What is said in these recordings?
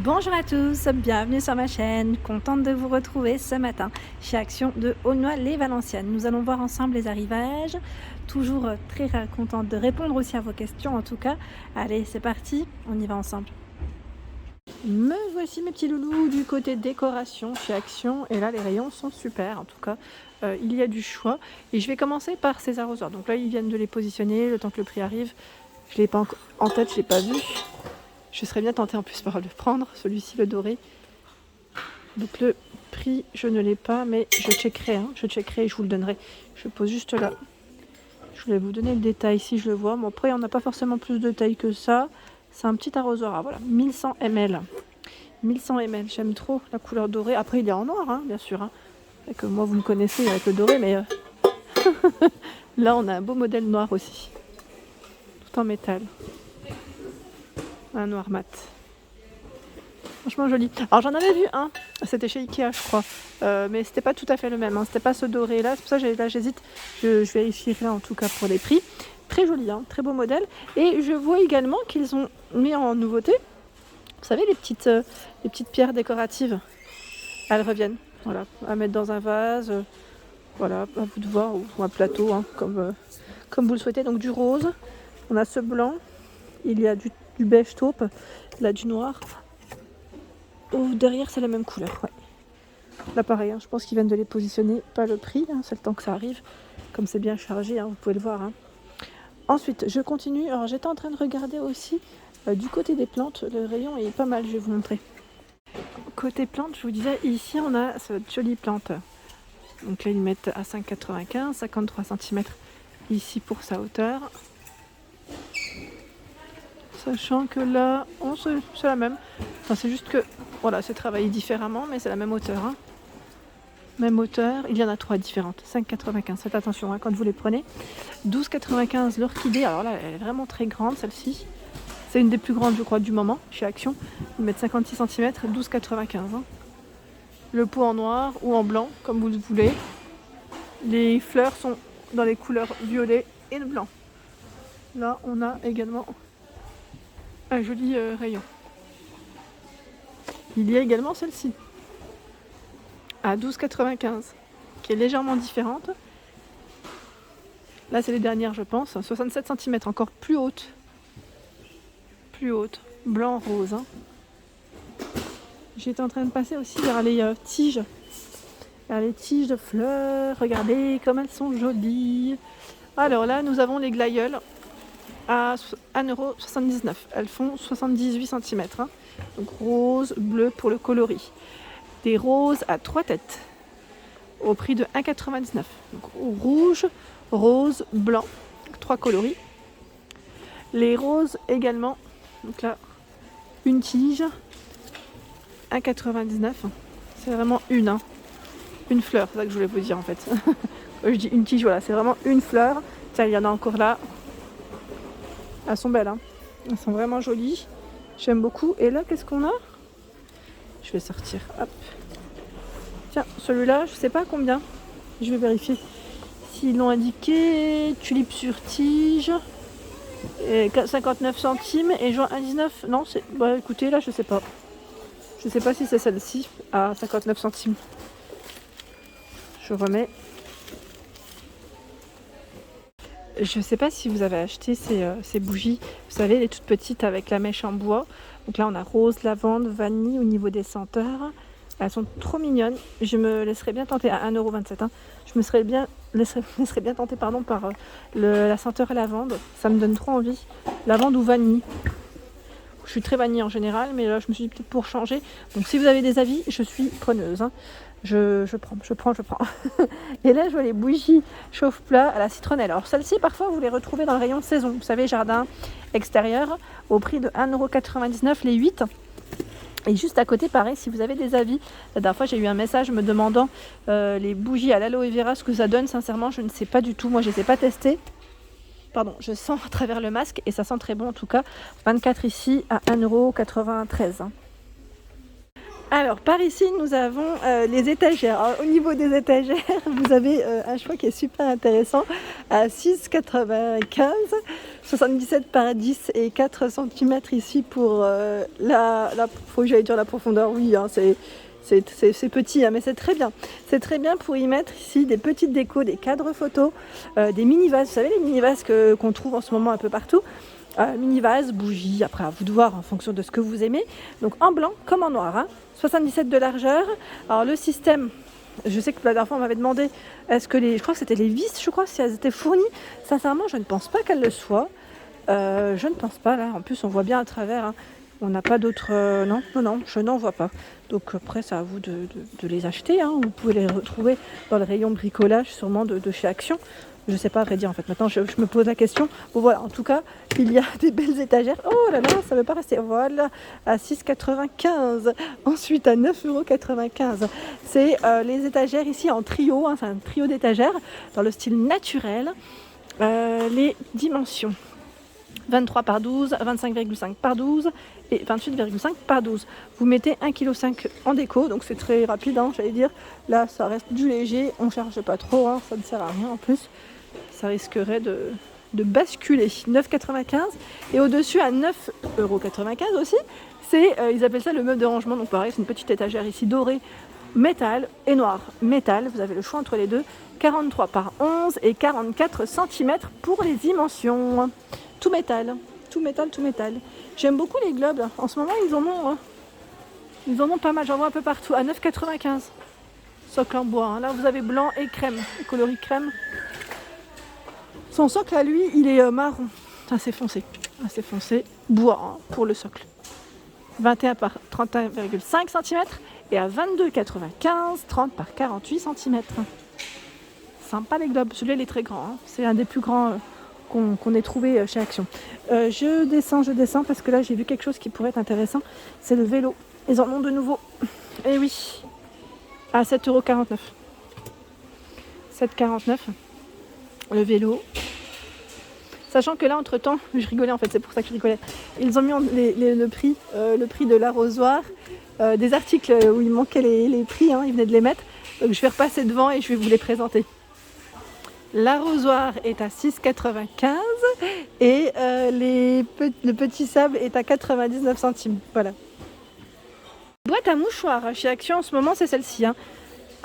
Bonjour à tous, bienvenue sur ma chaîne, contente de vous retrouver ce matin chez Action de Aulnoy-les-Valenciennes. Nous allons voir ensemble les arrivages, toujours très contente de répondre aussi à vos questions en tout cas. Allez, c'est parti, on y va ensemble. Me voici mes petits loulous du côté décoration chez Action et là les rayons sont super en tout cas. Il y a du choix et je vais commencer par ces arrosoirs. Donc là ils viennent de les positionner le temps que le prix arrive. Je ne l'ai pas encore en tête, je ne l'ai pas vu. Je serais bien tentée en plus par le prendre, celui-ci le doré. Donc le prix je ne l'ai pas mais je checkerai et je vous le donnerai. Je pose juste là. Je voulais vous donner le détail si je le vois. Bon après on n'a pas forcément plus de taille que ça. C'est un petit arrosoir, voilà, 1100 ml. 1100 ml, j'aime trop la couleur dorée. Après il est en noir, bien sûr. Et que moi vous me connaissez avec le doré, mais là on a un beau modèle noir aussi. Tout en métal. Un noir mat. Franchement joli. Alors j'en avais vu un, c'était chez Ikea je crois. Mais c'était pas tout à fait le même, c'était pas ce doré là. C'est pour ça que là j'hésite. Je vérifierai en tout cas pour les prix. Très joli, très beau modèle. Et je vois également qu'ils ont mis en nouveauté, vous savez, les petites pierres décoratives. Elles reviennent, voilà, à mettre dans un vase, voilà, à vous de voir, ou un plateau, comme vous le souhaitez. Donc du rose, on a ce blanc, il y a du beige taupe, là du noir. Derrière c'est la même couleur, ouais. Là pareil, je pense qu'ils viennent de les positionner, pas le prix, c'est le temps que ça arrive. Comme c'est bien chargé, vous pouvez le voir. Ensuite, je continue. Alors, j'étais en train de regarder aussi du côté des plantes. Le rayon est pas mal, je vais vous montrer. Côté plantes, je vous disais, ici, on a cette jolie plante. Donc là, ils mettent à 5,95, 53 cm ici pour sa hauteur. Sachant que là, c'est la même. Enfin, c'est juste que, voilà, c'est travaillé différemment, mais c'est la même hauteur. Même hauteur, il y en a 3 différentes, 5,95, faites attention quand vous les prenez. 12,95 l'orchidée, alors là elle est vraiment très grande celle-ci. C'est une des plus grandes je crois du moment chez Action. Ils mettent 56 cm, 12,95. Le pot en noir ou en blanc, comme vous le voulez. Les fleurs sont dans les couleurs violet et le blanc. Là on a également un joli rayon. Il y a également celle-ci. À 12,95, qui est légèrement différente. Là, c'est les dernières, je pense. 67 cm, encore plus haute. Plus haute. Blanc-rose. J'étais en train de passer aussi vers les tiges. Vers les tiges de fleurs. Regardez comme elles sont jolies. Alors là, nous avons les glaïeuls à 1,79 €. Elles font 78 cm. Donc rose, bleu pour le coloris. Des roses à 3 têtes au prix de 1,99 €. Donc rouge, rose, blanc, 3 coloris. Les roses également, donc là une tige, 1,99 €. C'est vraiment une fleur, c'est ça que je voulais vous dire en fait. Quand je dis une tige, voilà, c'est vraiment une fleur. Tiens, il y en a encore là. Elles sont belles, elles sont vraiment jolies. J'aime beaucoup. Et là, qu'est-ce qu'on a? Je vais sortir, hop. Tiens, celui-là, je sais pas combien. Je vais vérifier s'ils l'ont indiqué. Tulipe sur tige, et 59 centimes et juin 1,19. Non, c'est. Bah écoutez, là, je sais pas. Je sais pas si c'est celle-ci à 59 centimes. Je remets. Je sais pas si vous avez acheté ces bougies, vous savez, les toutes petites avec la mèche en bois. Donc là, on a rose, lavande, vanille au niveau des senteurs. Elles sont trop mignonnes. Je me laisserais bien tenter à 1,27 €. Je me laisserais bien tentée par la senteur lavande. Ça me donne trop envie. Lavande ou vanille. Je suis très vanille en général, mais là je me suis dit peut-être pour changer. Donc si vous avez des avis, je suis preneuse. Je prends. Et là je vois les bougies chauffe-plat à la citronnelle. Alors celles-ci parfois vous les retrouvez dans le rayon saison. Vous savez, jardin extérieur, au prix de 1,99 € les 8. Et juste à côté, pareil, si vous avez des avis. La dernière fois, j'ai eu un message me demandant les bougies à l'aloe vera, ce que ça donne. Sincèrement, je ne sais pas du tout. Moi, je ne les ai pas testées. Pardon, je sens à travers le masque et ça sent très bon en tout cas. 24 ici à 1,93 €. Alors, par ici, nous avons les étagères. Alors, au niveau des étagères, vous avez un choix qui est super intéressant à 6,95 €. 77 par 10 et 4 cm ici pour j'allais dire la profondeur, oui, hein, c'est petit, hein, mais c'est très bien. C'est très bien pour y mettre ici des petites décos, des cadres photos, des mini-vases. Vous savez, les mini-vases qu'on trouve en ce moment un peu partout. Mini-vases, bougies, après à vous de voir en fonction de ce que vous aimez. Donc en blanc comme en noir, hein. 77 de largeur. Alors le système, je sais que la dernière fois on m'avait demandé, je crois que c'était les vis, si elles étaient fournies. Sincèrement, je ne pense pas qu'elles le soient. Je ne pense pas, là. En plus, on voit bien à travers, hein. On n'a pas d'autres... non, je n'en vois pas. Donc après, c'est à vous de les acheter, hein. Vous pouvez les retrouver dans le rayon bricolage, sûrement de chez Action. Je ne sais pas à vrai dire, en fait. Maintenant, je me pose la question. Bon, voilà, en tout cas, il y a des belles étagères. Oh là là, ça ne veut pas rester. Voilà, à 6,95 €. Ensuite, à 9,95 €. C'est les étagères ici en trio, hein. C'est un trio d'étagères dans le style naturel. Les dimensions. 23 par 12, 25,5 par 12 et 28,5 par 12. Vous mettez 1,5 kg en déco, donc c'est très rapide, hein, j'allais dire. Là, ça reste du léger, on ne charge pas trop, hein, ça ne sert à rien en plus. Ça risquerait de basculer. 9,95 € et au-dessus à 9,95 € aussi. Ils appellent ça le meuble de rangement, donc pareil, c'est une petite étagère ici dorée, métal et noir. Métal, vous avez le choix entre les deux. 43 par 11 et 44 cm pour les dimensions. Tout métal, tout métal, tout métal. J'aime beaucoup les globes. En ce moment, ils en ont pas mal. J'en vois un peu partout. À 9,95 €. Socle en bois. Hein. Là, vous avez blanc et crème. Le coloris crème. Son socle, à lui, il est marron. Assez foncé. Assez foncé. Bois, hein, pour le socle. 21 par 31,5 cm. Et à 22,95 €, 30 par 48 cm. Sympa les globes. Celui-là, il est très grand. Hein. C'est un des plus grands... qu'on ait trouvé chez Action. Je descends parce que là j'ai vu quelque chose qui pourrait être intéressant, c'est le vélo. Ils en ont de nouveau. Et oui, à 7,49 €. 7,49 € le vélo. Sachant que là entre temps, je rigolais en fait, c'est pour ça que je rigolais. Ils ont mis le prix de l'arrosoir, des articles où il manquait les prix, hein, ils venaient de les mettre. Donc je vais repasser devant et je vais vous les présenter. L'arrosoir est à 6,95 € et le petit sable est à 99 centimes. Voilà. Boîte à mouchoirs chez Action en ce moment, c'est celle-ci. Hein.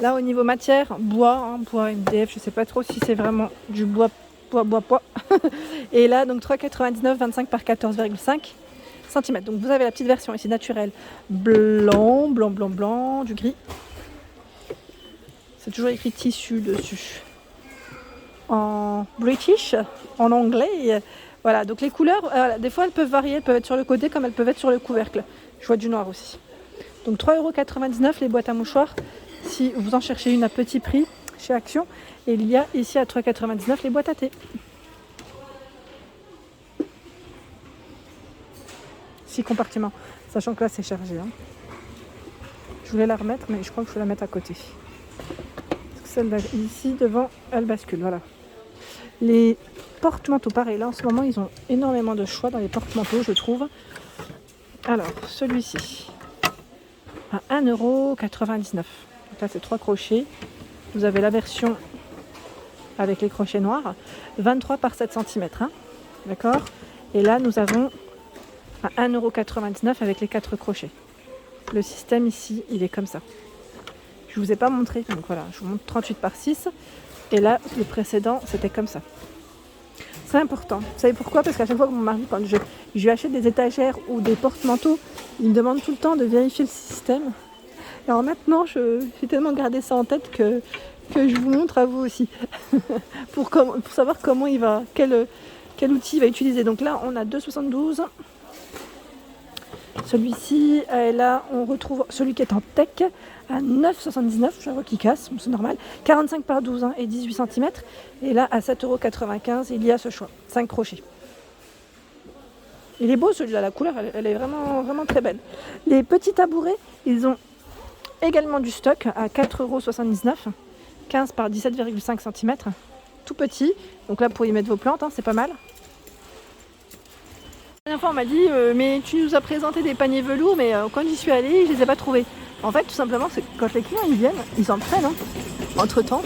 Là, au niveau matière, bois MDF, je ne sais pas trop si c'est vraiment du bois. Et là, donc 3,99 €, 25 par 14,5 cm. Donc vous avez la petite version ici naturelle. Blanc, du gris. C'est toujours écrit tissu dessus. En british, en anglais, voilà, donc les couleurs, des fois elles peuvent varier, elles peuvent être sur le côté comme elles peuvent être sur le couvercle. Je vois du noir aussi. Donc 3,99 € les boîtes à mouchoirs, si vous en cherchez une à petit prix chez Action. Et il y a ici à 3,99 € les boîtes à thé. 6 compartiments, sachant que là c'est chargé. Hein. Je voulais la remettre, mais je crois que je vais la mettre à côté. Celle-là ici devant, elle bascule, voilà. Les porte-manteaux, pareil, là en ce moment ils ont énormément de choix dans les porte-manteaux, je trouve. Alors, celui-ci à 1,99 €. Donc là c'est 3 crochets. Vous avez la version avec les crochets noirs, 23 par 7 cm. Hein. D'accord. Et là nous avons à 1,99 € avec les 4 crochets. Le système ici, il est comme ça. Je vous ai pas montré, donc voilà, je vous montre 38 par 6. Et là, le précédent, c'était comme ça. C'est important. Vous savez pourquoi? Parce qu'à chaque fois que mon mari, quand je lui achète des étagères ou des porte-manteaux, il me demande tout le temps de vérifier le système. Alors maintenant, j'ai tellement gardé ça en tête que je vous montre à vous aussi. pour savoir comment il va, quel outil il va utiliser. Donc là, on a 2,72 €. Celui-ci, là, on retrouve celui qui est en tech à 9,79 €. Je vois qu'il casse, c'est normal. 45 par 12 et 18 cm. Et là, à 7,95 €, il y a ce choix. 5 crochets. Il est beau celui-là, la couleur, elle est vraiment, vraiment très belle. Les petits tabourets, ils ont également du stock à 4,79 €. 15 par 17,5 cm. Tout petit. Donc là, pour y mettre vos plantes, hein, c'est pas mal. La dernière fois, on m'a dit mais tu nous as présenté des paniers velours, mais quand j'y suis allée, je les ai pas trouvés. En fait, tout simplement, c'est quand les clients ils viennent, ils en prennent. Hein. Entre temps,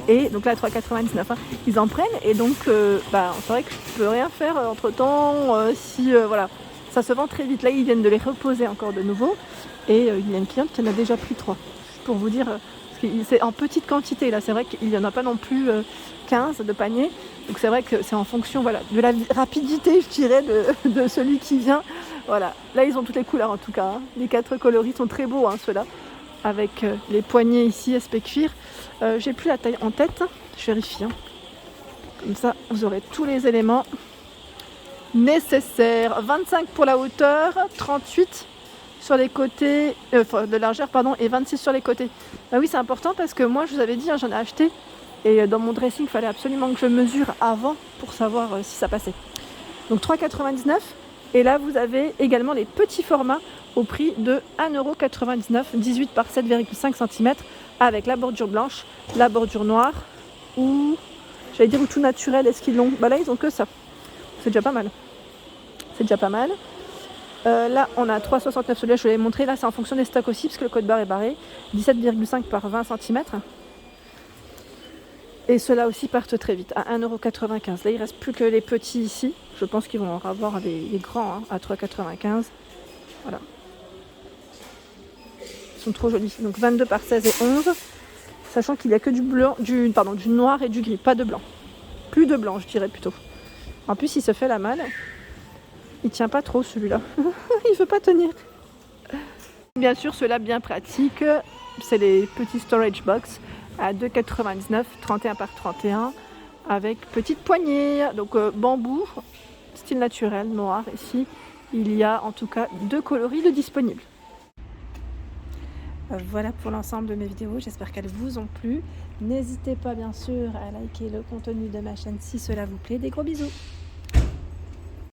Et donc là, à 3,99 €, hein, ils en prennent. Et donc, c'est vrai que je peux rien faire entre-temps. Si, voilà, ça se vend très vite. Là, ils viennent de les reposer encore de nouveau. Et il y a une cliente qui en a déjà pris 3. Pour vous dire, parce que c'est en petite quantité. Là, c'est vrai qu'il n'y en a pas non plus 15 de paniers. Donc c'est vrai que c'est en fonction, voilà, de la rapidité, je dirais, de celui qui vient. Voilà. Là, ils ont toutes les couleurs en tout cas, hein. Les 4 coloris sont très beaux, hein, ceux-là. Avec les poignées ici, aspect cuir. J'ai plus la taille en tête, je vérifie. Hein. Comme ça, vous aurez tous les éléments nécessaires. 25 pour la hauteur, 38 sur les côtés, de largeur, pardon, et 26 sur les côtés. Ah oui, c'est important parce que moi, je vous avais dit, hein, j'en ai acheté. Et dans mon dressing, il fallait absolument que je mesure avant pour savoir si ça passait. Donc 3,99 €. Et là, vous avez également les petits formats au prix de 1,99 €, 18 par 7,5 cm, avec la bordure blanche, la bordure noire, ou j'allais dire ou tout naturel, est-ce qu'ils l'ont? Bah là, ils ont que ça. C'est déjà pas mal. C'est déjà pas mal. Là, on a 3,69 €, celui-là, je vous l'avais montré. Là, c'est en fonction des stocks aussi, parce que le code barre est barré. 17,5 par 20 cm. Et ceux-là aussi partent très vite, à 1,95 €. Là, il ne reste plus que les petits ici. Je pense qu'ils vont en avoir les grands, hein, à 3,95 €. Voilà. Ils sont trop jolis. Donc 22 par 16 et 11. Sachant qu'il n'y a que du blanc, du noir et du gris, pas de blanc. Plus de blanc, je dirais plutôt. En plus, il se fait la malle. Il tient pas trop celui-là. Il veut pas tenir. Bien sûr, ceux-là bien pratiques, c'est les petits storage box à 2,99 €, 31 par 31, avec petite poignée. Donc bambou, style naturel, noir. Ici, il y a en tout cas 2 coloris de disponibles. Voilà pour l'ensemble de mes vidéos, j'espère qu'elles vous ont plu. N'hésitez pas bien sûr à liker le contenu de ma chaîne si cela vous plaît. Des gros bisous.